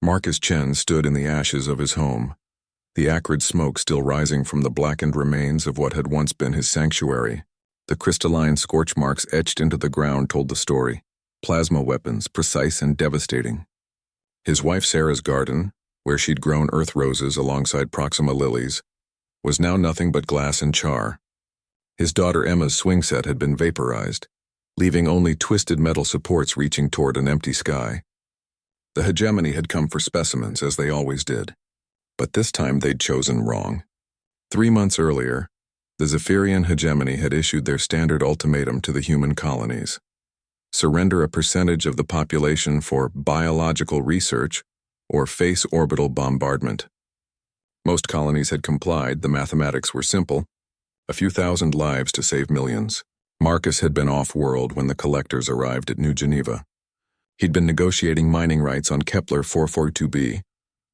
Marcus Chen stood in the ashes of his home, the acrid smoke still rising from the blackened remains of what had once been his sanctuary. The crystalline scorch marks etched into the ground told the story. Plasma weapons, precise and devastating. His wife Sarah's garden, where she'd grown earth roses alongside Proxima lilies, was now nothing but glass and char. His daughter Emma's swing set had been vaporized, leaving only twisted metal supports reaching toward an empty sky. The hegemony had come for specimens, as they always did. But this time they'd chosen wrong. 3 months earlier, the Zephyrian hegemony had issued their standard ultimatum to the human colonies. Surrender a percentage of the population for biological research or face orbital bombardment. Most colonies had complied. The mathematics were simple. A few thousand lives to save millions. Marcus had been off-world when the collectors arrived at New Geneva. He'd been negotiating mining rights on Kepler 442b,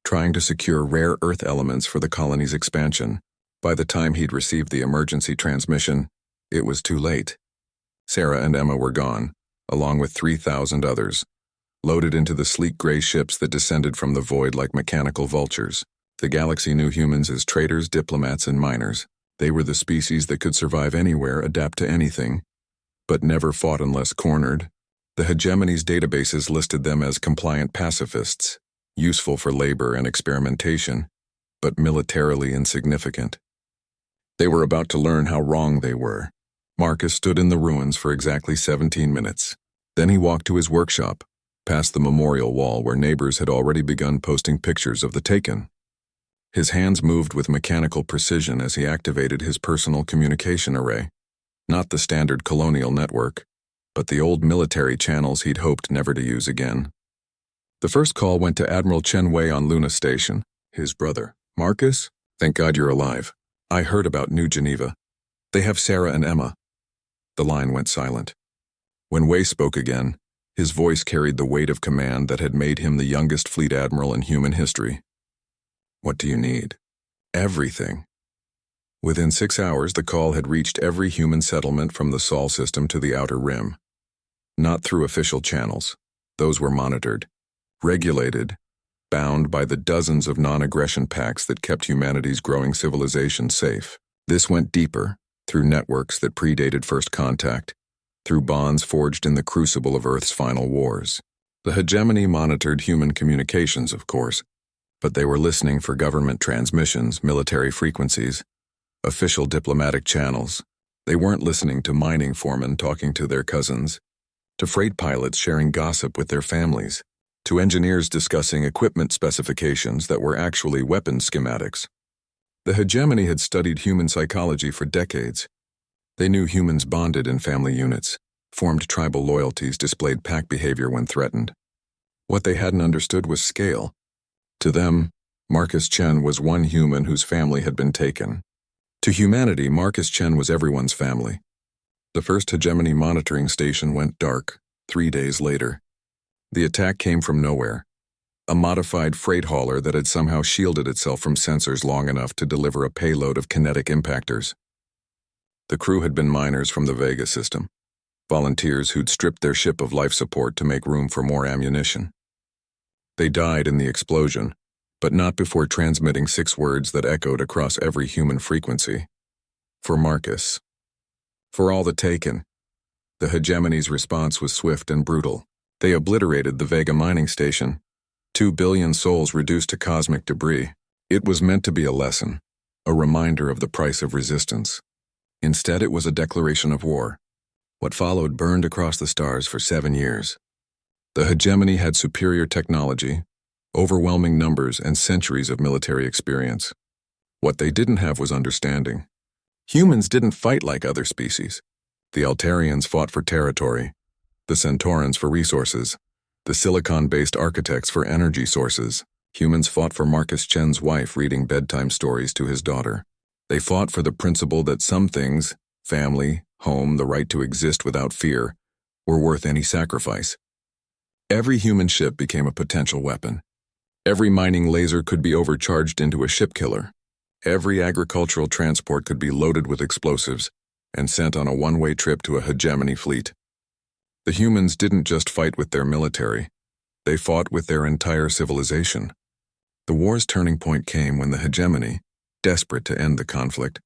trying to secure rare earth elements for the colony's expansion. By the time he'd received the emergency transmission, it was too late. Sarah and Emma were gone, along with 3,000 others, loaded into the sleek gray ships that descended from the void like mechanical vultures. The galaxy knew humans as traders, diplomats, and miners. They were the species that could survive anywhere, adapt to anything, but never fought unless cornered. The hegemony's databases listed them as compliant pacifists, useful for labor and experimentation, but militarily insignificant. They were about to learn how wrong they were. Marcus stood in the ruins for exactly 17 minutes. Then he walked to his workshop, past the memorial wall where neighbors had already begun posting pictures of the taken. His hands moved with mechanical precision as he activated his personal communication array. Not the standard colonial network, but the old military channels he'd hoped never to use again. The first call went to Admiral Chen Wei on Luna Station, his brother. "Marcus? Thank God you're alive. I heard about New Geneva. They have Sarah and Emma." The line went silent. When Wei spoke again, his voice carried the weight of command that had made him the youngest fleet admiral in human history. "What do you need?" "Everything." Within 6 hours, the call had reached every human settlement from the Sol system to the Outer Rim. Not through official channels. Those were monitored, regulated, bound by the dozens of non-aggression pacts that kept humanity's growing civilization safe. This went deeper, through networks that predated first contact, through bonds forged in the crucible of Earth's final wars. The hegemony monitored human communications, of course, but they were listening for government transmissions, military frequencies, official diplomatic channels. They weren't listening to mining foremen talking to their cousins, to freight pilots sharing gossip with their families, to engineers discussing equipment specifications that were actually weapon schematics. The hegemony had studied human psychology for decades. They knew humans bonded in family units, formed tribal loyalties, displayed pack behavior when threatened. What they hadn't understood was scale. To them, Marcus Chen was one human whose family had been taken. To humanity, Marcus Chen was everyone's family. The first hegemony monitoring station went dark 3 days later. The attack came from nowhere. A modified freight hauler that had somehow shielded itself from sensors long enough to deliver a payload of kinetic impactors. The crew had been miners from the Vega system, volunteers who'd stripped their ship of life support to make room for more ammunition. They died in the explosion, but not before transmitting 6 words that echoed across every human frequency. For Marcus. For all the taken. The hegemony's response was swift and brutal. They obliterated the Vega mining station. 2 billion souls reduced to cosmic debris. It was meant to be a lesson, a reminder of the price of resistance. Instead, it was a declaration of war. What followed burned across the stars for 7 years. The hegemony had superior technology, overwhelming numbers, and centuries of military experience. What they didn't have was understanding. Humans didn't fight like other species. The Altarians fought for territory, the Centaurans for resources, the silicon-based architects for energy sources. Humans fought for Marcus Chen's wife reading bedtime stories to his daughter. They fought for the principle that some things, family, home, the right to exist without fear, were worth any sacrifice. Every human ship became a potential weapon. Every mining laser could be overcharged into a ship killer. Every agricultural transport could be loaded with explosives and sent on a one-way trip to a hegemony fleet. The humans didn't just fight with their military. They fought with their entire civilization. The war's turning point came when the hegemony, desperate to end the conflict,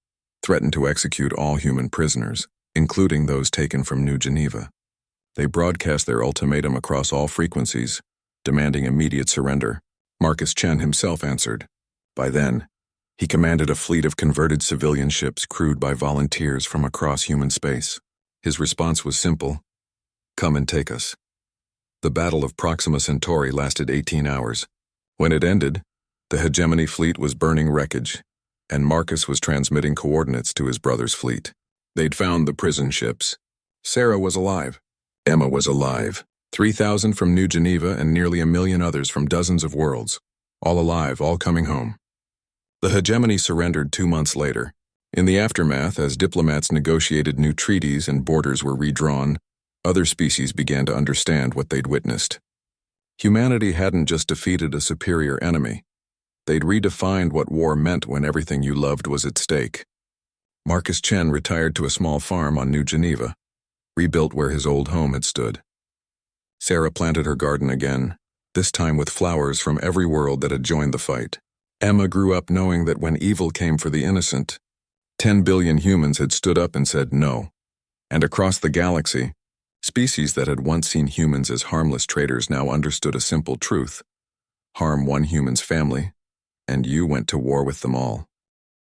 threatened to execute all human prisoners, including those taken from New Geneva. They broadcast their ultimatum across all frequencies, demanding immediate surrender. Marcus Chen himself answered. By then, he commanded a fleet of converted civilian ships crewed by volunteers from across human space. His response was simple: come and take us. The Battle of Proxima Centauri lasted 18 hours. When it ended, the hegemony fleet was burning wreckage, and Marcus was transmitting coordinates to his brother's fleet. They'd found the prison ships. Sarah was alive. Emma was alive. 3,000 from New Geneva and nearly 1 million others from dozens of worlds. All alive, all coming home. The hegemony surrendered 2 months later. In the aftermath, as diplomats negotiated new treaties and borders were redrawn, other species began to understand what they'd witnessed. Humanity hadn't just defeated a superior enemy. They'd redefined what war meant when everything you loved was at stake. Marcus Chen retired to a small farm on New Geneva, rebuilt where his old home had stood. Sarah planted her garden again, this time with flowers from every world that had joined the fight. Emma grew up knowing that when evil came for the innocent, 10 billion humans had stood up and said no. And across the galaxy, species that had once seen humans as harmless traitors now understood a simple truth: harm one human's family, and you went to war with them all.